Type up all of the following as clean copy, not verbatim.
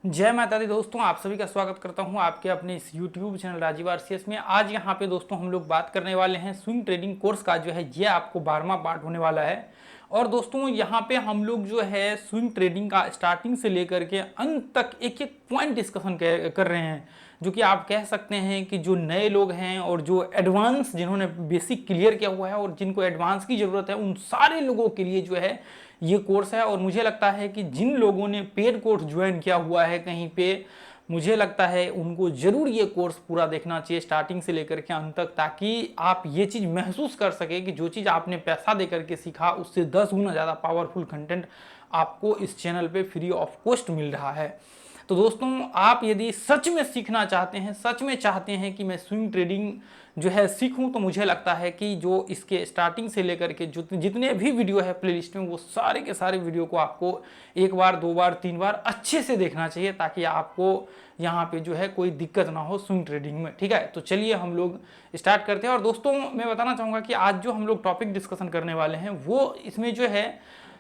जय माता दी दोस्तों, आप सभी का स्वागत करता हूं आपके अपने इस YouTube चैनल राजीव आरसीएस में। आज यहां पे दोस्तों हम लोग बात करने वाले हैं स्विंग ट्रेडिंग कोर्स का जो है ये आपको 12वां पार्ट होने वाला है। और दोस्तों यहां पे हम लोग जो है स्विंग ट्रेडिंग का स्टार्टिंग से लेकर के अंत तक एक एक पॉइंट डिस्कशन कर रहे हैं, जो कि आप कह सकते हैं कि जो नए लोग हैं और जो एडवांस जिन्होंने बेसिक क्लियर किया हुआ है और जिनको एडवांस की ज़रूरत है उन सारे लोगों के लिए जो है ये कोर्स है। और मुझे लगता है कि जिन लोगों ने पेड कोर्स ज्वाइन किया हुआ है कहीं पे, मुझे लगता है उनको जरूर ये कोर्स पूरा देखना चाहिए स्टार्टिंग से लेकर के अंत तक, ताकि आप ये चीज़ महसूस कर सके कि जो चीज़ आपने पैसा दे करके सीखा उससे 10 गुना ज़्यादा पावरफुल कंटेंट आपको इस चैनल पे फ्री ऑफ कॉस्ट मिल रहा है। तो दोस्तों आप यदि सच में सीखना चाहते हैं, सच में चाहते हैं कि मैं स्विंग ट्रेडिंग जो है सीखूं, तो मुझे लगता है कि जो इसके स्टार्टिंग से लेकर के जितने भी वीडियो है प्लेलिस्ट में, वो सारे के सारे वीडियो को आपको एक बार, दो बार, तीन बार अच्छे से देखना चाहिए, ताकि आपको यहाँ पे जो है कोई दिक्कत ना हो स्विंग ट्रेडिंग में। ठीक है, तो चलिए हम लोग स्टार्ट करते हैं। और दोस्तों मैं बताना चाहूँगा कि आज जो हम लोग टॉपिक डिस्कशन करने वाले हैं वो इसमें जो है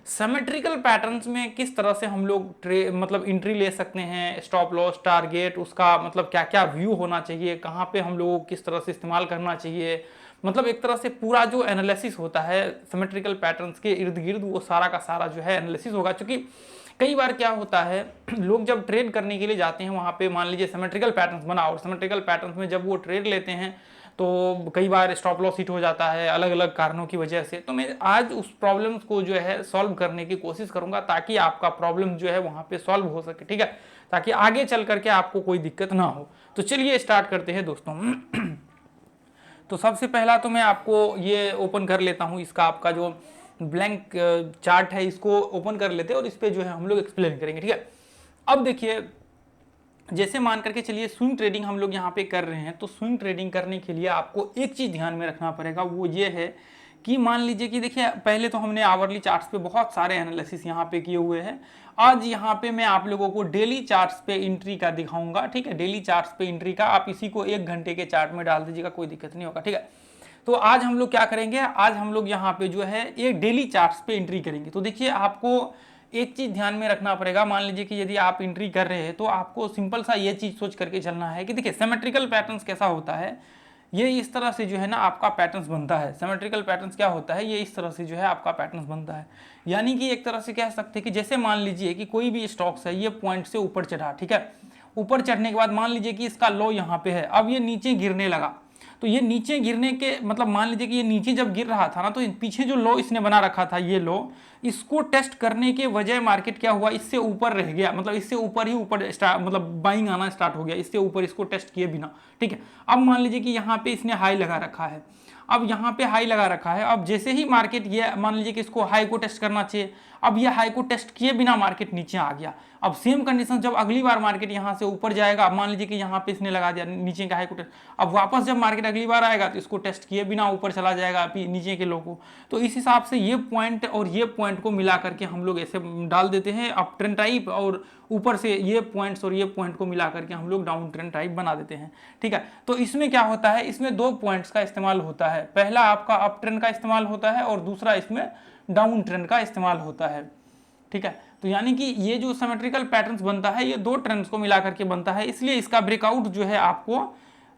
सिमेट्रिकल पैटर्न्स में किस तरह से हम लोग मतलब एंट्री ले सकते हैं, स्टॉप लॉस, टारगेट, उसका मतलब क्या क्या व्यू होना चाहिए, कहाँ पे हम लोगों को किस तरह से इस्तेमाल करना चाहिए, मतलब एक तरह से पूरा जो एनालिसिस होता है सिमेट्रिकल पैटर्न्स के इर्द गिर्द, वो सारा का सारा जो है एनालिसिस होगा। क्योंकि कई बार क्या होता है, लोग जब ट्रेड करने के लिए जाते हैं वहाँ पे मान लीजिए सिमेट्रिकल पैटर्न्स बना, और सिमेट्रिकल पैटर्न्स में जब वो ट्रेड लेते हैं तो कई बार स्टॉप लॉस हिट हो जाता है अलग अलग कारणों की वजह से। तो मैं आज उस प्रॉब्लम्स को जो है सॉल्व करने की कोशिश करूंगा, ताकि आपका प्रॉब्लम जो है वहाँ पे सॉल्व हो सके। ठीक है, ताकि आगे चल करके आपको कोई दिक्कत ना हो। तो चलिए स्टार्ट करते हैं दोस्तों। तो सबसे पहला तो मैं आपको ये ओपन कर लेता हूँ, इसका आपका जो ब्लैंक चार्ट है इसको ओपन कर लेते हैं और इस पर जो है हम लोग एक्सप्लेन करेंगे। ठीक है, अब देखिए, जैसे मान करके चलिए स्विंग ट्रेडिंग हम लोग यहाँ पे कर रहे हैं, तो स्विंग ट्रेडिंग करने के लिए आपको एक चीज़ ध्यान में रखना पड़ेगा, वो ये है कि मान लीजिए कि देखिए पहले तो हमने आवरली चार्ट्स पे बहुत सारे एनालिसिस यहाँ पे किए हुए हैं। आज यहाँ पे मैं आप लोगों को डेली चार्ट्स पे एंट्री का दिखाऊंगा। ठीक है, डेली चार्ट्स पे एंट्री का आप इसी को 1 घंटे के चार्ट में डाल दीजिएगा, कोई दिक्कत नहीं होगा। ठीक है, तो आज हम लोग क्या करेंगे, आज हम लोग यहाँ पे जो है एक डेली चार्ट्स पे एंट्री करेंगे। तो देखिए आपको एक चीज ध्यान में रखना पड़ेगा, मान लीजिए कि यदि आप एंट्री कर रहे हैं तो आपको सिंपल सा ये चीज सोच करके चलना है कि देखिए सिमेट्रिकल पैटर्न्स कैसा होता है, ये इस तरह से जो है ना आपका पैटर्न्स बनता है। सिमेट्रिकल पैटर्न्स क्या होता है, ये इस तरह से जो है आपका पैटर्न्स बनता है। यानी कि एक तरह से कह सकते हैं कि जैसे मान लीजिए कि कोई भी स्टॉक्स है, ये पॉइंट से ऊपर चढ़ा, ठीक है, ऊपर चढ़ने के बाद मान लीजिए कि इसका लो यहाँ पे है, अब ये नीचे गिरने लगा। तो ये नीचे गिरने के मतलब मान लीजिए कि ये नीचे जब गिर रहा था ना, तो पीछे जो लो इसने बना रखा था, ये लो, इसको टेस्ट करने के वजह मार्केट क्या हुआ, इससे ऊपर रह गया, मतलब इससे ऊपर ही ऊपर मतलब बाइंग आना स्टार्ट हो गया, इससे ऊपर इसको टेस्ट किए बिना। ठीक है, अब मान लीजिए कि यहाँ पे इसने हाई लगा रखा है, अब यहाँ पे हाई लगा रखा है, अब जैसे ही मार्केट ये मान लीजिए कि इसको हाई को टेस्ट करना चाहिए, अब ये हाई को टेस्ट किए बिना मार्केट नीचे आ गया। अब सेम कंडीशन जब अगली बार मार्केट यहाँ से ऊपर जाएगा, अब मान लीजिए कि यहाँ पे इसने लगा दिया नीचे का हाई को टेस्ट, अब वापस जब मार्केट अगली बार आएगा तो इसको टेस्ट किए बिना ऊपर चला जाएगा नीचे के लो को। तो इस हिसाब से ये पॉइंट और ये पॉइंट को मिला करके हम लोग ऐसे डाल देते हैं अप ट्रेंड टाइप, और ऊपर से ये पॉइंट्स और ये पॉइंट को मिला करके हम लोग डाउन ट्रेंड टाइप बना देते हैं। ठीक है, तो इसमें क्या होता है, इसमें 2 पॉइंट्स का इस्तेमाल होता है, पहला आपका अप ट्रेंड का इस्तेमाल होता है और दूसरा इसमें डाउन ट्रेंड का इस्तेमाल होता है। ठीक है, तो यानी कि ये जो सिमेट्रिकल पैटर्न्स बनता है ये 2 ट्रेंड्स को मिला करके बनता है, इसलिए इसका ब्रेकआउट जो है आपको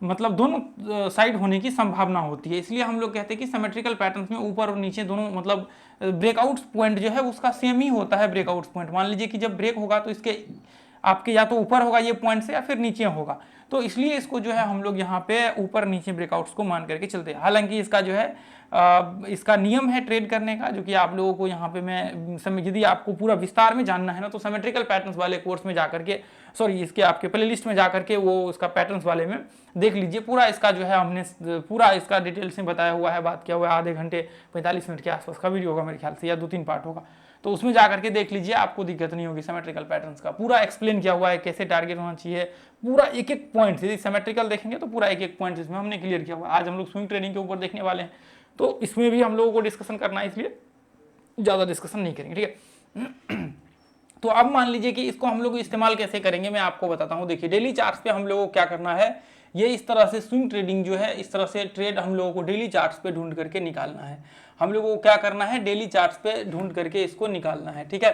मतलब दोनों साइड होने की संभावना होती है। इसलिए हम लोग कहते हैं कि सिमेट्रिकल पैटर्न्स में ऊपर और नीचे दोनों मतलब ब्रेकआउट पॉइंट जो है उसका सेम ही होता है। ब्रेकआउट पॉइंट मान लीजिए कि जब ब्रेक होगा तो इसके आपके या तो ऊपर होगा ये पॉइंट से या फिर नीचे होगा, तो इसलिए इसको जो है हम लोग यहाँ पे ऊपर नीचे ब्रेकआउट्स को मान करके चलते हैं। हालांकि इसका जो है इसका नियम है ट्रेड करने का, जो कि आप लोगों को यहाँ पे मैं यदि आपको पूरा विस्तार में जानना है ना, तो सिमेट्रिकल पैटर्न्स वाले कोर्स में जाकर के, सॉरी इसके आपके प्लेलिस्ट में जाकर के वो उसका पैटर्न्स वाले में देख लीजिए। पूरा इसका जो है हमने पूरा इसका डिटेल्स में बताया हुआ है, बात किया हुआ है, आधे घंटे 45 मिनट के आसपास का वीडियो होगा मेरे ख्याल से, या 2-3 पार्ट होगा, तो उसमें जाकर के देख लीजिए, आपको दिक्कत नहीं होगी। सिमेट्रिकल पैटर्न्स का पूरा एक्सप्लेन किया हुआ है, कैसे टारगेट होना चाहिए, पूरा एक एक पॉइंट, यदि सिमेट्रिकल देखेंगे तो पूरा एक एक पॉइंट इसमें हमने क्लियर किया हुआ है। आज हम लोग स्विंग ट्रेडिंग के ऊपर देखने वाले हैं, तो इसमें भी हम लोगों को डिस्कशन करना है, इसलिए ज़्यादा डिस्कशन नहीं करेंगे। ठीक है, तो अब मान लीजिए कि इसको हम लोग इस्तेमाल कैसे करेंगे मैं आपको बताता हूँ। देखिए डेली चार्ट्स पे हम लोगों को क्या करना है, ये इस तरह से स्विंग ट्रेडिंग जो है, इस तरह से ट्रेड हम लोगों को डेली चार्ट्स पे ढूंढ करके निकालना है। हम लोगों को क्या करना है, डेली चार्ट्स पे ढूंढ करके इसको निकालना है। ठीक है,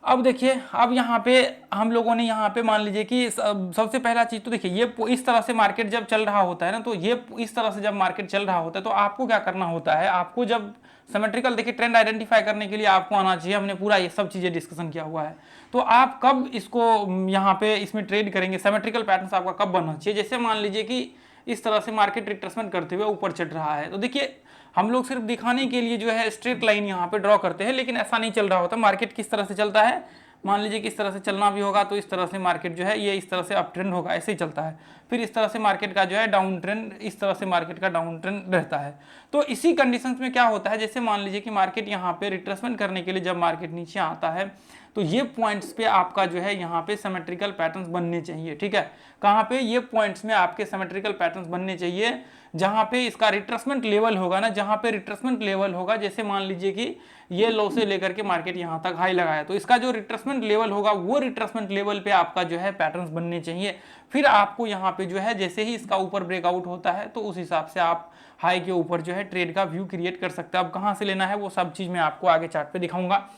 अब देखिए, अब यहाँ पे हम लोगों ने यहाँ पे मान लीजिए कि सबसे पहला चीज तो देखिए, ये इस तरह से मार्केट जब चल रहा होता है ना, तो ये इस तरह से जब मार्केट चल रहा होता है तो आपको क्या करना होता है, आपको जब सिमेट्रिकल देखिए ट्रेंड आइडेंटिफाई करने के लिए आपको आना चाहिए, हमने पूरा ये सब चीजें डिस्कशन किया हुआ है। तो आप कब इसको यहाँ पे इसमें ट्रेड करेंगे, सिमेट्रिकल पैटर्न आपका कब बनना चाहिए, जैसे मान लीजिए कि इस तरह से मार्केट रिट्रेसमेंट करते हुए ऊपर चढ़ रहा है, तो देखिए हम लोग सिर्फ दिखाने के लिए जो है स्ट्रेट लाइन यहाँ पे ड्रॉ करते हैं, लेकिन ऐसा नहीं चल रहा होता। मार्केट किस तरह से चलता है, मान लीजिए कि इस तरह से चलना भी होगा तो इस तरह से मार्केट जो है ये इस तरह से अप ट्रेंड होगा, ऐसे ही चलता है। फिर इस तरह से मार्केट का जो है डाउन ट्रेंड, इस तरह से मार्केट का डाउन ट्रेंड रहता है। तो इसी कंडीशंस में क्या होता है, जैसे मान लीजिए कि मार्केट यहाँ पे रिट्रेसमेंट करने के लिए जब मार्केट नीचे आता है तो ये पॉइंट्स पे आपका जो है यहाँ पे सिमेट्रिकल पैटर्न्स बनने चाहिए, ठीक है। कहाँ पे, ये पॉइंट्स में आपके सिमेट्रिकल पैटर्न्स बनने चाहिए जहाँ पे इसका रिट्रेसमेंट लेवल होगा ना, जहाँ पे रिट्रेसमेंट लेवल होगा, जैसे मान लीजिए कि ये लो से लेकर के मार्केट यहाँ तक हाई लगाया, तो इसका जो रिट्रेसमेंट लेवल होगा वो रिट्रेसमेंट लेवल पे आपका जो है पैटर्न्स बनने चाहिए। फिर आपको यहाँ पे जो है जैसे ही इसका ऊपर ब्रेकआउट होता है तो उस हिसाब से आप हाई के ऊपर जो है ट्रेड का व्यू क्रिएट कर सकते हैं। अब कहाँ से लेना है वो सब चीज़ मैं आपको आगे चार्ट पे दिखाऊंगा।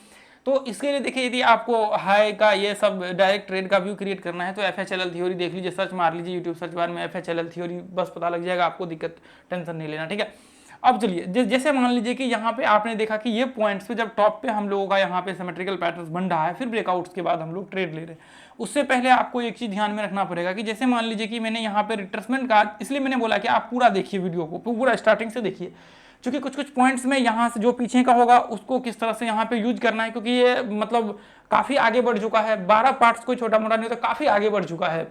तो इसके लिए देखिए, यदि आपको हाई का ये सब डायरेक्ट ट्रेड का व्यू क्रिएट करना है तो FHLL थ्योरी देख लीजिए, सर्च मार लीजिए यूट्यूब सर्च बार में FHLL थ्योरी, बस पता लग जाएगा आपको, दिक्कत टेंशन नहीं लेना, ठीक है। अब चलिए, जैसे मान लीजिए कि यहाँ पे आपने देखा कि ये पॉइंट्स पे जब टॉप पे हम लोगों का यहाँ पे सिमेट्रिकल पैटर्न्स बन रहा है, फिर ब्रेकआउट्स के बाद हम लोग ट्रेड ले रहे हैं। उससे पहले आपको एक चीज ध्यान में रखना पड़ेगा कि जैसे मान लीजिए कि मैंने यहाँ पे रिट्रेसमेंट का, इसलिए मैंने बोला कि आप पूरा देखिए वीडियो को, पूरा स्टार्टिंग से देखिए, क्योंकि कुछ कुछ पॉइंट्स में यहाँ से जो पीछे का होगा उसको किस तरह से यहाँ पे यूज करना है, क्योंकि ये मतलब काफी आगे बढ़ चुका है, 12 पार्ट्स कोई छोटा मोटा नहीं होता, काफी आगे बढ़ चुका है।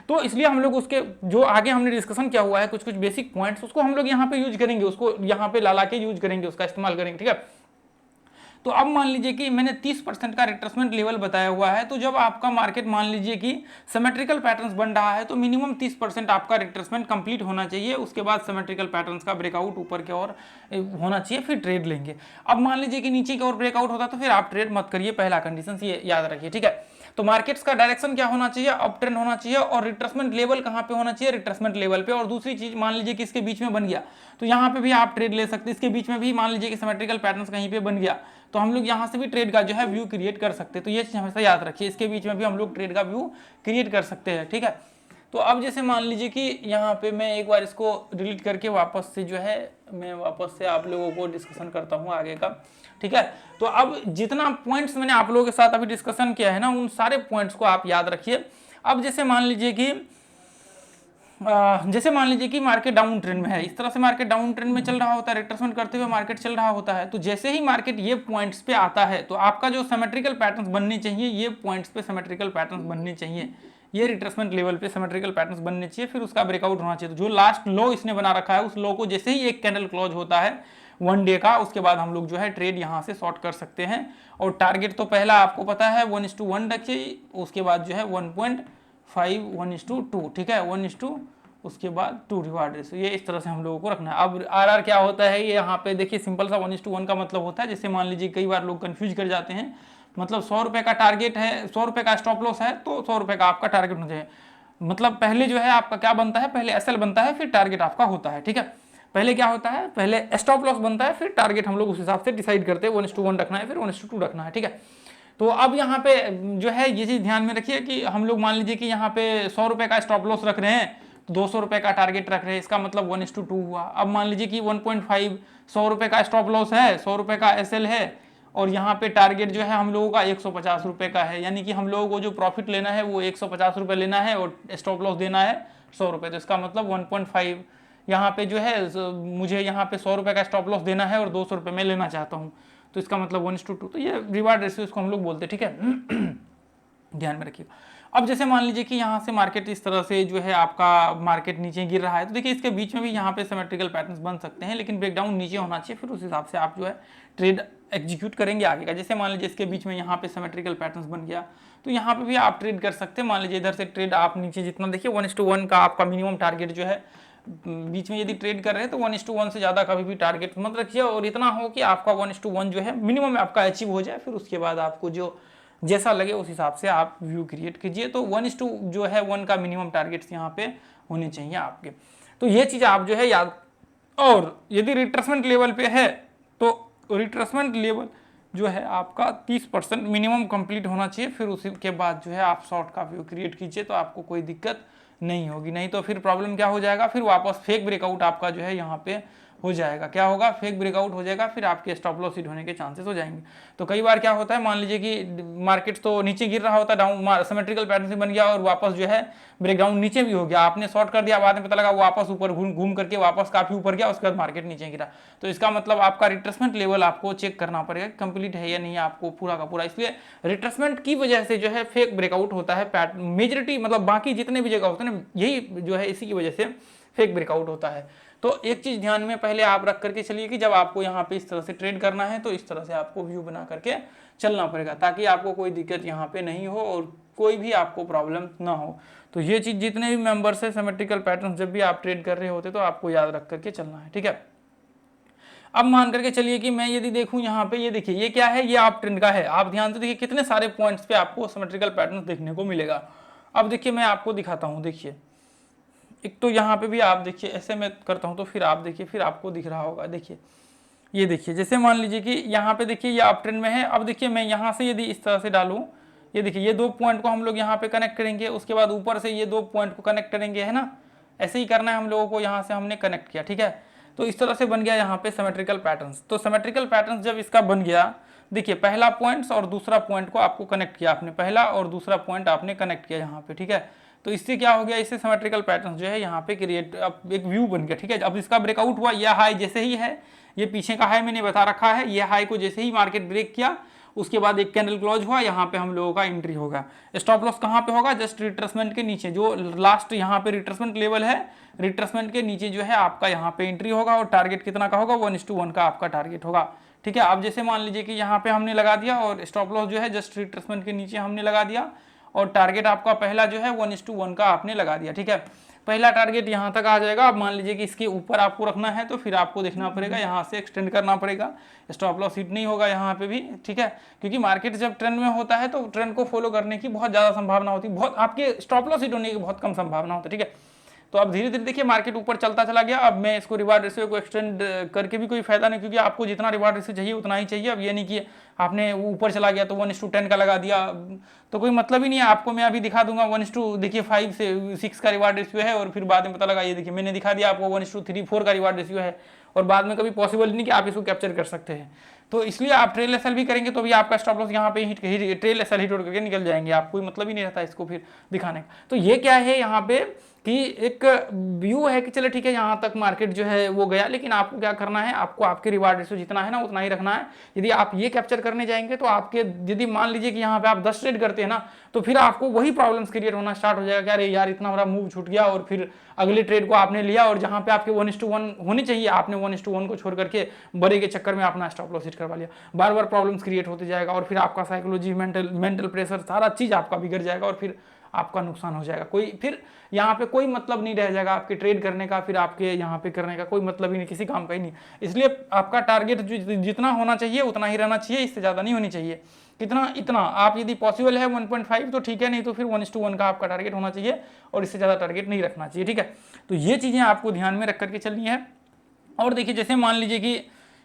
तो इसलिए हम लोग उसके जो आगे हमने डिस्कशन किया हुआ है कुछ कुछ बेसिक पॉइंट्स, उसको हम लोग यहाँ पे यूज करेंगे, उसको यहाँ पे ला के यूज करेंगे, उसका इस्तेमाल करेंगे, ठीक है। तो अब मान लीजिए कि मैंने 30% का रिट्रेसमेंट लेवल बताया हुआ है, तो जब आपका मार्केट मान लीजिए कि सिमेट्रिकल पैटर्न्स बन रहा है तो मिनिमम 30% आपका रिट्रेसमेंट कंप्लीट होना चाहिए, उसके बाद सिमेट्रिकल पैटर्न्स का ब्रेकआउट ऊपर की ओर होना चाहिए, फिर ट्रेड लेंगे। अब मान लीजिए कि नीचे की ओर ब्रेकआउट होता तो फिर आप ट्रेड मत करिए, पहला कंडीशन ये याद रखिए, ठीक है। तो मार्केट्स का डायरेक्शन क्या होना चाहिए, अप ट्रेंड होना चाहिए, और रिट्रेसमेंट लेवल कहां पे होना चाहिए, रिट्रेसमेंट लेवल पे। और दूसरी चीज, मान लीजिए कि इसके बीच में बन गया तो यहां पे भी आप ट्रेड ले सकते हैं, इसके बीच में भी मान लीजिए कि सिमेट्रिकल पैटर्न्स कहीं पे बन गया तो हम लोग यहां से भी ट्रेड का जो है व्यू क्रिएट कर सकते हैं। तो ये चीज हमेशा याद रखिए, इसके बीच में भी हम लोग ट्रेड का व्यू क्रिएट कर सकते हैं, ठीक है। तो अब जैसे मान लीजिए कि यहाँ पे मैं एक बार इसको डिलीट करके वापस से जो है मैं वापस से आप लोगों को डिस्कशन करता हूँ आगे का, ठीक है। तो अब जितना पॉइंट्स मैंने आप लोगों के साथ अभी डिस्कशन किया है ना, उन सारे पॉइंट्स को आप याद रखिए। अब जैसे मान लीजिए कि मार्केट डाउन ट्रेंड में है, इस तरह से मार्केट डाउन ट्रेंड में चल रहा होता है, रिट्रेसमेंट करते हुए मार्केट चल रहा होता है, तो जैसे ही मार्केट ये पॉइंट्स पे आता है तो आपका जो सिमेट्रिकल पैटर्न्स बनने चाहिए, ये पॉइंट्स पे सिमेट्रिकल पैटर्न्स बनने चाहिए, ये रिट्रेसमेंट लेवल पे सिमेट्रिकल पैटर्न्स बनने चाहिए, फिर उसका ब्रेकआउट होना चाहिए। तो जो लास्ट लो इसने बना रखा है उस लो को जैसे ही एक कैंडल क्लोज होता है 1 डे का, उसके बाद हम लोग जो है ट्रेड यहाँ से शॉर्ट कर सकते हैं। और टारगेट तो पहला आपको पता है 1:1 रखिए, उसके बाद जो है 1.5 1:2, ठीक है, 1:2, उसके बाद 2 रिवार्ड रेशियो, ये इस तरह से हम लोगों को रखना है। अब RR क्या होता है, ये यहाँ पे देखिए सिंपल सा 1:1 का मतलब होता है, जैसे मान लीजिए कई बार लोग कंफ्यूज कर जाते हैं, मतलब 100 रुपए का टारगेट है, 100 रुपए का स्टॉप लॉस है तो 100 रुपए का आपका टारगेट होना चाहिए। मतलब पहले जो है आपका क्या बनता है, पहले SL बनता है, फिर टारगेट आपका होता है, ठीक है। पहले क्या होता है, पहले स्टॉप लॉस बनता है, फिर टारगेट हम लोग उस हिसाब से डिसाइड करते हैं, 1:1 रखना है, फिर 1:2 रखना है, ठीक है। तो अब यहाँ पे जो है ये चीज ध्यान में रखिए कि हम लोग मान लीजिए कि यहाँ पे 100 रुपए का स्टॉप लॉस रख रहे हैं, 200 रुपए का टारगेट रख रहे हैं, इसका मतलब 1:2 हुआ। अब मान लीजिए कि 1.5 100 रुपए का स्टॉप लॉस है, 100 रुपए का SL है, और यहाँ पे टारगेट जो है हम लोगों का 150 रुपए का है, यानी कि हम लोगों को जो प्रॉफिट लेना है वो 150 रुपए लेना है और स्टॉप लॉस देना है 100 रुपए। तो इसका मतलब 1.5 यहाँ पे जो है मुझे यहाँ पे 100 रुपए का स्टॉप लॉस देना है और 200 रुपए मैं लेना चाहता हूँ, तो इसका मतलब 1:2। तो ये रिवार्ड रेशियो इसको हम लोग बोलते हैं, ठीक है। ध्यान में रखिएगा। अब जैसे मान लीजिए कि यहाँ से मार्केट इस तरह से जो है आपका मार्केट नीचे गिर रहा है, तो देखिए इसके बीच में भी यहाँ पे सिमेट्रिकल पैटर्न्स बन सकते हैं, लेकिन ब्रेकडाउन नीचे होना चाहिए, फिर उस हिसाब से आप जो है ट्रेड एग्जीक्यूट करेंगे आगे का। जैसे मान लीजिए इसके बीच में यहाँ पे सिमेट्रिकल पैटर्न्स बन गया तो यहाँ पे भी आप ट्रेड कर सकते हैं। मान लीजिए इधर से ट्रेड आप नीचे जितना देखिए 1:1 का आपका मिनिमम टारगेट जो है, बीच में यदि ट्रेड कर रहे हैं तो 1:1 से ज़्यादा कभी भी टारगेट मत रखिए, और इतना हो कि आपका 1:1 जो है मिनिमम आपका अचीव हो जाए, फिर उसके बाद आपको जो जैसा लगे उस हिसाब से आप व्यू क्रिएट कीजिए। तो 1:2 जो है 1 का मिनिमम टारगेट्स यहाँ पे होने चाहिए आपके। तो ये चीज़ आप जो है याद, और यदि रिट्रेसमेंट लेवल पे है तो रिट्रेसमेंट लेवल जो है आपका 30% मिनिमम कंप्लीट होना चाहिए, फिर उसी के बाद जो है आप शॉर्ट का व्यू क्रिएट कीजिए तो आपको कोई दिक्कत नहीं होगी। नहीं तो फिर प्रॉब्लम क्या हो जाएगा, फिर वापस फेक ब्रेकआउट आपका जो है यहाँ पे हो जाएगा। क्या होगा, फेक ब्रेकआउट हो जाएगा, फिर आपके स्टॉप लॉस हिट होने के चांसेस हो जाएंगे। तो कई बार क्या होता है, मान लीजिए कि मार्केट तो नीचे गिर रहा होता है, डाउन सिमेट्रिकल पैटर्न से बन गया और वापस जो है ब्रेकडाउन नीचे भी हो गया, आपने शॉर्ट कर दिया, बाद में पता लगा वापस ऊपर घूम करके वापस काफी ऊपर गया, उसके बाद मार्केट नीचे गिरा। तो इसका मतलब आपका रिट्रेसमेंट लेवल आपको चेक करना पड़ेगा कंप्लीट है या नहीं आपको पूरा का पूरा। इसलिए रिट्रेसमेंट की वजह से जो है फेक ब्रेकआउट होता है, मेजोरिटी मतलब बाकी जितने भी जगह होते हैं ना, यही जो है इसी की वजह से फेक ब्रेकआउट होता है। तो एक चीज ध्यान में पहले आप रख करके चलिए कि जब आपको यहाँ पे इस तरह से ट्रेड करना है तो इस तरह से आपको व्यू बना करके चलना पड़ेगा, ताकि आपको कोई दिक्कत यहाँ पे नहीं हो और कोई भी आपको प्रॉब्लम ना हो। तो ये चीज जितने भी मेंबर्स है, सिमेट्रिकल पैटर्न जब भी आप ट्रेड कर रहे होते तो आपको याद रख करके चलना है, ठीक है। अब मान करके चलिए कि मैं यदि देखूं यहाँ पे, ये देखिए ये क्या है, ये आप ट्रेंड का है। आप ध्यान से देखिए कितने सारे पॉइंट्स पे आपको सिमेट्रिकल पैटर्न देखने को मिलेगा। अब देखिए मैं आपको दिखाता हूँ, देखिए एक तो यहाँ पे भी आप देखिए, ऐसे मैं करता हूँ तो फिर आप देखिए, फिर आपको दिख रहा होगा। देखिए ये देखिए, जैसे मान लीजिए कि यहाँ पे देखिए ये अप ट्रेंड में है। अब देखिए मैं यहाँ से यदि इस तरह से डालूँ, ये देखिए ये 2 पॉइंट को हम लोग यहाँ पे कनेक्ट करेंगे, उसके बाद ऊपर से ये 2 पॉइंट को कनेक्ट करेंगे, है ना। ऐसे ही करना है हम लोगों को, यहाँ से हमने कनेक्ट किया, ठीक है। तो इस तरह से बन गया यहाँ पे सिमेट्रिकल पैटर्न्स। तो सिमेट्रिकल पैटर्न्स जब इसका बन गया, देखिए पहला पॉइंट और दूसरा पॉइंट को आपको कनेक्ट किया आपने, पहला और दूसरा पॉइंट आपने कनेक्ट किया यहाँ पे, ठीक है। तो इससे क्या हो गया, इससे सिमेट्रिकल पैटर्न जो है यहाँ पे क्रिएट, अब एक व्यू बन गया, ठीक है। अब इसका ब्रेकआउट हुआ, यह हाई जैसे ही है, ये पीछे का हाई मैंने बता रखा है, ये हाई को जैसे ही मार्केट ब्रेक किया उसके बाद एक कैंडल क्लोज हुआ, यहाँ पे हम लोगों का एंट्री होगा। स्टॉप लॉस कहाँ पे होगा, जस्ट रिट्रेसमेंट के नीचे, जो लास्ट यहाँ पे रिट्रेसमेंट लेवल है, रिट्रेसमेंट के नीचे जो है आपका यहाँ पे एंट्री होगा। और टारगेट कितना का होगा, 1:1 का आपका टारगेट होगा, ठीक है। अब जैसे मान लीजिए कि यहाँ पे हमने लगा दिया और स्टॉप लॉस जो है जस्ट रिट्रेसमेंट के नीचे हमने लगा दिया, और टारगेट आपका पहला जो है 1:1 का आपने लगा दिया, ठीक है। पहला टारगेट यहाँ तक आ जाएगा। अब मान लीजिए कि इसके ऊपर आपको रखना है तो फिर आपको देखना पड़ेगा, यहाँ से एक्सटेंड करना पड़ेगा, स्टॉप लॉस हिट नहीं होगा यहाँ पे भी, ठीक है। क्योंकि मार्केट जब ट्रेंड में होता है तो ट्रेंड को फॉलो करने की बहुत ज़्यादा संभावना होती है, बहुत आपके स्टॉप लॉस हिट होने की बहुत कम संभावना होती है, ठीक है। तो अब धीरे धीरे देखिए मार्केट ऊपर चलता चला गया। अब मैं इसको रिवार्ड रेशियो को एक्सटेंड करके भी कोई फायदा नहीं, क्योंकि आपको जितना रिवार्ड रेशियो चाहिए उतना ही चाहिए। अब ये नहीं कि आपने ऊपर चला गया तो 1:10 का लगा दिया, तो कोई मतलब ही नहीं है। आपको मैं अभी दिखा दूंगा 1:, देखिए 5 से 6 का रिवार्ड रेशियो है, और फिर बाद में पता लगा, ये देखिए मैंने दिखा दिया आपको 1:3-4 का रिवार्ड रेशियो है, और बाद में कभी पॉसिबल नहीं कि आप इसको कैप्चर कर सकते हैं। तो इसलिए आप ट्रेल एसएल भी करेंगे तो भी आपका स्टॉप लॉस यहाँ पे हिट, ट्रेल एसएल हिट करके निकल जाएंगे, आप कोई मतलब ही नहीं रहता इसको फिर दिखाने का। तो ये क्या है यहाँ पे कि एक व्यू है कि चलो ठीक है, यहाँ तक मार्केट जो है वो गया, लेकिन आपको क्या करना है, आपको आपके रिवार्ड रेशियो जितना है ना उतना ही रखना है। यदि आप ये कैप्चर करने जाएंगे तो आपके, यदि मान लीजिए कि यहाँ पे आप 10 ट्रेड करते हैं ना, तो फिर आपको वही प्रॉब्लम्स क्रिएट होना स्टार्ट हो जाएगा कि अरे यार इतना बड़ा मूव छूट गया, और फिर अगले ट्रेड को आपने लिया और जहाँ पे आपके 1:1 होनी चाहिए आपने 1:1 को छोड़ करके बड़े के चक्कर में अपना स्टॉप लॉस हिट करवा लिया। बार बार प्रॉब्लम्स क्रिएट होते जाएगा, और फिर आपका साइकोलॉजी, मेंटल प्रेशर, सारा चीज आपका बिगड़ जाएगा, और फिर आपका नुकसान हो जाएगा। कोई फिर यहाँ पे कोई मतलब नहीं रह जाएगा आपके ट्रेड करने का, फिर आपके यहाँ पे करने का कोई मतलब ही नहीं, किसी काम का ही नहीं। इसलिए आपका टारगेट जितना होना चाहिए उतना ही रहना चाहिए, इससे ज़्यादा नहीं होनी चाहिए। कितना, इतना आप यदि पॉसिबल है 1.5 तो ठीक है, नहीं तो फिर 1:1 का आपका टारगेट होना चाहिए, और इससे ज़्यादा टारगेट नहीं रखना चाहिए, ठीक है। तो ये चीज़ें आपको ध्यान में रख करके चलनी है। और देखिए जैसे मान लीजिए कि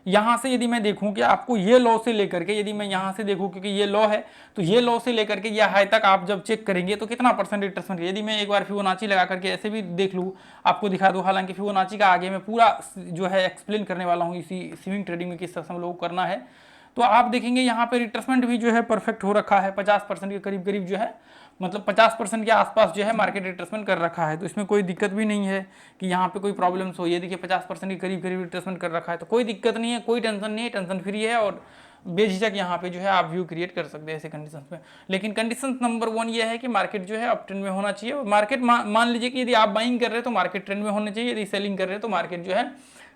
यहाँ से यदि मैं देखूं कि आपको ये लॉ से लेकर के, यदि मैं यहाँ से देखूं क्योंकि ये लॉ है, तो ये लॉ से लेकर के ये हाई तक आप जब चेक करेंगे तो कितना परसेंट रिट्रेसमेंट, यदि मैं एक बार फिबोनाची लगा करके ऐसे भी देख लूँ, आपको दिखा दूँ। हालांकि फिबोनाची का आगे मैं पूरा जो है एक्सप्लेन करने वाला हूँ इसी स्विंग ट्रेडिंग में किस तरह से हम लोग करना है। तो आप देखेंगे यहाँ पे रिट्रेसमेंट भी जो है परफेक्ट हो रखा है, 50% के करीब करीब जो है, मतलब 50% के आसपास जो है मार्केट रिट्रेसमेंट कर रखा है। तो इसमें कोई दिक्कत भी नहीं है कि यहाँ पे कोई प्रॉब्लम्स हो। ये देखिए 50% के करीब करीब रिट्रेसमेंट कर रखा है, तो कोई दिक्कत नहीं है, कोई टेंशन नहीं है, टेंशन फ्री है, और बेझिझक यहाँ पे जो है आप व्यू क्रिएट कर सकते हैं ऐसे कंडीशंस में। लेकिन कंडीशन नंबर 1 ये है कि मार्केट जो है अप ट्रेंड में होना चाहिए। मार्केट मान लीजिए कि यदि आप बाइंग कर रहे हैं तो मार्केट ट्रेंड में होने चाहिए, यदि सेलिंग कर रहे हैं तो मार्केट जो है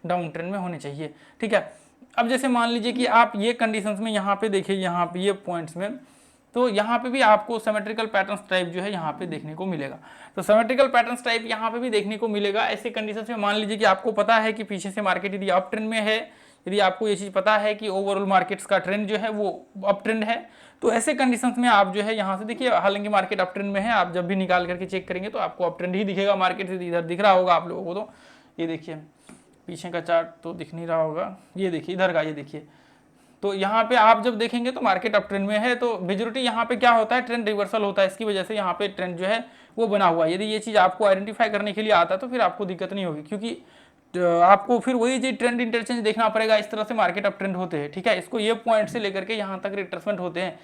डाउन ट्रेंड में होने चाहिए, ठीक है। अब जैसे मान लीजिए कि आप ये कंडीशंस में यहाँ पे देखिए, यहाँ पे ये पॉइंट्स में, तो यहाँ पे भी आपको सिमेट्रिकल पैटर्न्स टाइप जो है यहाँ पे देखने को मिलेगा। तो सिमेट्रिकल पैटर्न्स टाइप यहाँ पे भी देखने को मिलेगा। ऐसे कंडीशंस में मान लीजिए कि आपको पता है कि पीछे से मार्केट यदि अप ट्रेंड में है, यदि आपको ये चीज़ पता है कि ओवरऑल मार्केट्स का ट्रेंड जो है वो अप ट्रेंड है, तो ऐसे कंडीशंस में आप जो है यहाँ से देखिए, हालांकि मार्केट अप ट्रेंड में है, आप जब भी निकाल करके चेक करेंगे तो आपको अप ट्रेंड ही दिखेगा। मार्केट से इधर दिख रहा होगा आप लोगों को, तो ये देखिए पीछे का चार्ट तो दिख नहीं रहा होगा, ये देखिए इधर का, ये देखिए तो यहाँ पे आप जब देखेंगे तो मार्केट अप ट्रेंड में है, तो मेजोरिटी यहाँ पे क्या होता है, ट्रेंड रिवर्सल होता है, इसकी वजह से यहाँ पे ट्रेंड जो है वो बना हुआ है। यदि ये चीज़ आपको आइडेंटिफाई करने के लिए आता है तो फिर आपको दिक्कत नहीं होगी, क्योंकि आपको फिर वही जो ट्रेंड इंटरचेंज देखना पड़ेगा। इस तरह से मार्केट अप ट्रेंड होते हैं, ठीक है। इसको ये पॉइंट से लेकर के यहाँ तक रिट्रेसमेंट होते हैं।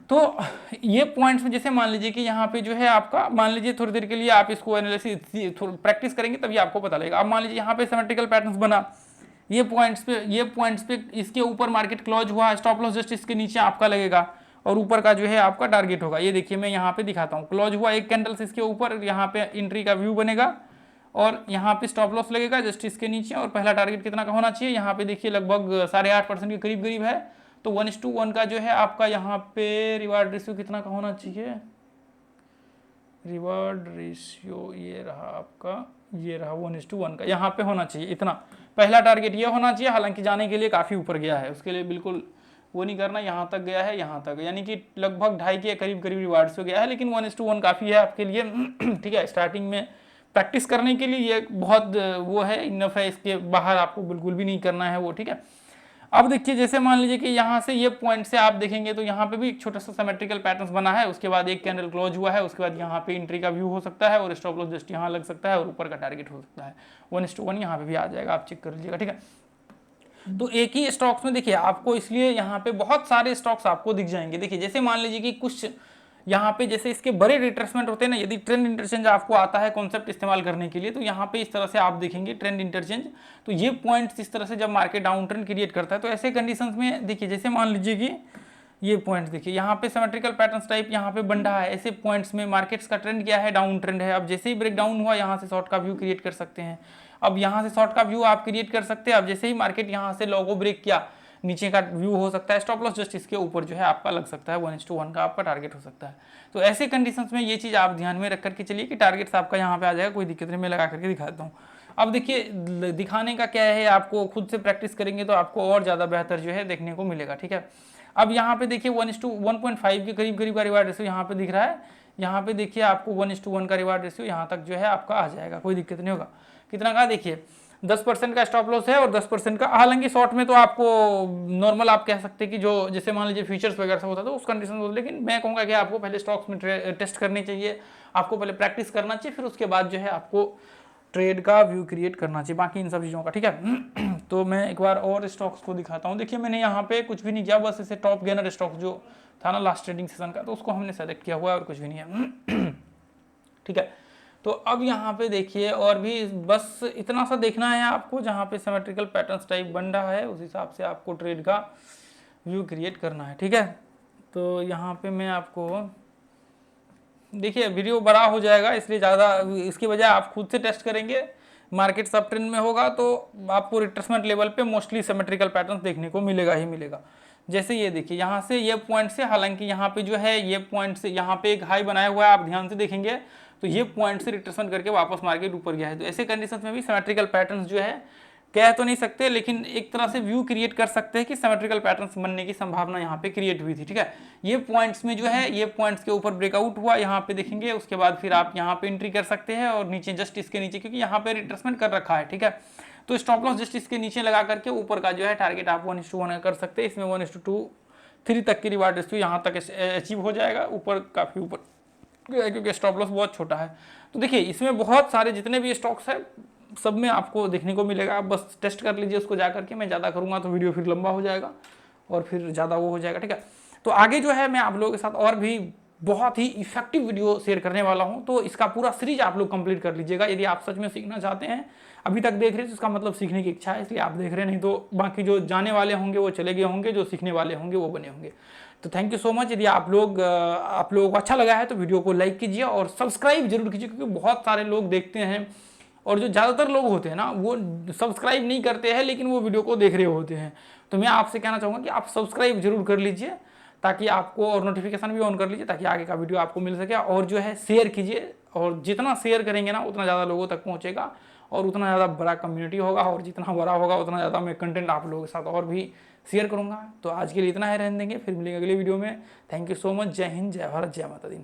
तो ये पॉइंट्स में जैसे मान लीजिए कि यहाँ पे जो है आपका, मान लीजिए थोड़ी देर के लिए आप इसको एनालिसिस प्रैक्टिस करेंगे तभी आपको पता लगेगा। अब मान लीजिए यहाँ पे सिमेट्रिकल पैटर्न्स बना, ये पॉइंट्स पे इसके ऊपर मार्केट क्लोज हुआ, स्टॉप लॉस जस्ट इसके नीचे आपका लगेगा और ऊपर का जो है आपका टारगेट होगा। ये देखिए मैं यहाँ पे दिखाता हूँ, क्लोज हुआ एक कैंडल्स इसके ऊपर, यहाँ पे एंट्री का व्यू बनेगा और यहाँ पे स्टॉप लॉस लगेगा जस्ट इसके नीचे, और पहला टारगेट कितना का होना चाहिए, यहाँ पे देखिए लगभग 8.5% के करीब करीब है। तो 1:1 का जो है आपका यहाँ पे रिवार्ड रेशियो कितना का होना चाहिए, रिवार्ड रेशियो ये रहा आपका, ये रहा 1:1 का यहाँ पे होना चाहिए। इतना पहला टारगेट ये होना चाहिए, हालांकि जाने के लिए काफ़ी ऊपर गया है, उसके लिए बिल्कुल वो नहीं करना, यहाँ तक गया है, यहाँ तक, यानी कि लगभग 2.5 के करीब करीब रिवार्ड से गया है, लेकिन 1:1 काफ़ी है आपके लिए, ठीक है। स्टार्टिंग में प्रैक्टिस करने के लिए ये बहुत वो है, इनफ है, इसके बाहर आपको बिल्कुल भी नहीं करना है वो, ठीक है। अब देखिए जैसे मान लीजिए कि यहाँ से ये पॉइंट से आप देखेंगे तो यहाँ पे भी एक छोटा सा सिमेट्रिकल पैटर्न बना है, उसके बाद एक कैंडल क्लोज हुआ है, उसके बाद यहाँ पे एंट्री का व्यू हो सकता है और स्टॉप लॉस जस्ट यहाँ लग सकता है और ऊपर का टारगेट हो सकता है 1:1, यहाँ पे भी आ जाएगा, आप चेक कर लीजिएगा, ठीक है। तो एक ही स्टॉक्स में देखिए आपको, इसलिए यहाँ पे बहुत सारे स्टॉक्स आपको दिख जाएंगे। देखिए जैसे मान लीजिए कि कुछ यहाँ पे जैसे इसके बड़े रिट्रेसमेंट होते हैं ना, यदि ट्रेंड इंटरचेंज आपको आता है कॉन्सेप्ट इस्तेमाल करने के लिए, तो यहाँ पे इस तरह से आप देखेंगे ट्रेंड इंटरचेंज, तो ये पॉइंट्स इस तरह से जब मार्केट डाउन ट्रेंड क्रिएट करता है तो ऐसे कंडीशंस में देखिए जैसे मान लीजिए कि ये पॉइंट्स देखिए यहाँ पे सिमेट्रिकल पैटर्न्स टाइप यहाँ पे बन रहा है, ऐसे पॉइंट्स में मार्केट्स का ट्रेंड क्या है, डाउन ट्रेंड है। अब जैसे ही ब्रेक डाउन हुआ यहाँ से शॉर्ट का व्यू क्रिएट कर सकते हैं। अब यहाँ से शॉर्ट का व्यू आप क्रिएट कर सकते हैं। अब जैसे ही मार्केट यहाँ से लोगो ब्रेक किया, नीचे का व्यू हो सकता है, स्टॉप लॉस जस्ट इसके ऊपर जो है आपका लग सकता है, 1:1 का आपका टारगेट हो सकता है। तो ऐसे कंडीशंस में ये चीज़ आप ध्यान में रख करके चलिए कि टारगेट्स आपका यहाँ पे आ जाएगा, कोई दिक्कत नहीं, मैं लगा करके दिखाता हूँ। अब देखिए दिखाने का क्या है, आपको खुद से प्रैक्टिस करेंगे तो आपको और ज़्यादा बेहतर जो है देखने को मिलेगा, ठीक है। अब यहाँ पे देखिए 1:1.5 के करीब करीब का रिवार्ड रेशियो यहाँ पे दिख रहा है, यहाँ पे देखिए आपको 1:1 का रिवार्ड रेशियो यहाँ तक जो है आपका आ जाएगा, कोई दिक्कत नहीं होगा। कितना का देखिए 10% का स्टॉप लॉस है और 10% का, हालांकि शॉर्ट में तो आपको नॉर्मल आप कह सकते हैं कि जो जैसे मान लीजिए फ्यूचर्स वगैरह से होता था उस कंडीशन में, लेकिन मैं कहूँगा कि आपको पहले स्टॉक्स में टेस्ट करनी चाहिए, आपको पहले प्रैक्टिस करना चाहिए, फिर उसके बाद जो है आपको ट्रेड का व्यू क्रिएट करना चाहिए, बाकी इन सब चीज़ों का, ठीक है। तो मैं एक बार और स्टॉक्स को दिखाता हूँ। देखिए मैंने यहाँ पे कुछ भी नहीं किया, बस इसे टॉप गेनर स्टॉक जो था ना लास्ट ट्रेडिंग सेशन का, तो उसको हमने सेलेक्ट किया हुआ है और कुछ भी नहीं है, ठीक है। तो अब यहाँ पे देखिए और भी बस इतना सा देखना है आपको, जहाँ पे सिमेट्रिकल पैटर्न्स टाइप बन रहा है उस हिसाब से आपको ट्रेड का व्यू क्रिएट करना है, ठीक है। तो यहाँ पे मैं आपको देखिए वीडियो बड़ा हो जाएगा, इसलिए ज़्यादा, इसकी वजह आप खुद से टेस्ट करेंगे, मार्केट सब ट्रेंड में होगा तो आपको रिट्रेसमेंट लेवल पे मोस्टली सिमेट्रिकल पैटर्न्स देखने को मिलेगा ही मिलेगा। जैसे ये देखिए यहाँ से ये पॉइंट से, हालांकि यहाँ पे जो है ये पॉइंट से यहाँ पे एक हाई बनाया हुआ है, आप ध्यान से देखेंगे तो ये पॉइंट से रिट्रेसमेंट करके वापस मार्केट ऊपर गया है। तो ऐसे कंडीशंस में भी सिमेट्रिकल पैटर्न्स जो है कह तो नहीं सकते, लेकिन एक तरह से व्यू क्रिएट कर सकते हैं कि सिमेट्रिकल पैटर्न्स बनने की संभावना यहाँ पे क्रिएट हुई थी, ठीक है। ये पॉइंट्स में जो है ये पॉइंट्स के ऊपर ब्रेकआउट हुआ, यहाँ पे देखेंगे, उसके बाद फिर आप यहाँ पे एंट्री कर सकते हैं और नीचे जस्ट इसके नीचे, क्योंकि यहाँ पे रिट्रेसमेंट कर रखा है, ठीक है। तो स्टॉप लॉस जस्ट इसके नीचे लगा करके ऊपर का जो है टारगेट आप 1:1 कर सकते हैं। इसमें 1:2-3 तक की रिवार्ड रेशियो यहाँ तक अचीव हो जाएगा, ऊपर काफ़ी ऊपर, क्योंकि स्टॉप लॉस बहुत छोटा है। तो देखिए इसमें बहुत सारे जितने भी स्टॉक्स हैं सब में आपको देखने को मिलेगा, आप बस टेस्ट कर लीजिए उसको जा करके। मैं ज़्यादा करूँगा तो वीडियो फिर लंबा हो जाएगा और फिर ज़्यादा वो हो जाएगा, ठीक है। तो आगे जो है मैं आप लोगों के साथ और भी बहुत ही इफेक्टिव वीडियो शेयर करने वाला हूँ, तो इसका पूरा सीरीज आप लोग कंप्लीट कर लीजिएगा। यदि आप सच में सीखना चाहते हैं, अभी तक देख रहे हैं तो इसका मतलब सीखने की इच्छा है, इसलिए आप देख रहे हैं, नहीं तो बाकी जो जाने वाले होंगे वो चले गए होंगे, जो सीखने वाले होंगे वो बने होंगे। तो थैंक यू सो मच। यदि आप लोगों को अच्छा लगा है तो वीडियो को लाइक कीजिए और सब्सक्राइब जरूर कीजिए, क्योंकि बहुत सारे लोग देखते हैं और जो ज़्यादातर लोग होते हैं ना वो सब्सक्राइब नहीं करते हैं, लेकिन वो वीडियो को देख रहे होते हैं। तो मैं आपसे कहना चाहूँगा कि आप सब्सक्राइब जरूर कर लीजिए, ताकि आपको, और नोटिफिकेशन भी ऑन कर लीजिए ताकि आगे का वीडियो आपको मिल सके। और जो है शेयर कीजिए, और जितना शेयर करेंगे ना उतना ज़्यादा लोगों तक पहुँचेगा और उतना ज़्यादा बड़ा कम्युनिटी होगा, और जितना बड़ा होगा उतना ज़्यादा मैं कंटेंट आप लोगों के साथ और भी शेयर करूँगा। तो आज के लिए इतना ही रहने देंगे, फिर मिलेंगे अगले वीडियो में। Thank you so much. जय हिंद, जय भारत, जय माता दी।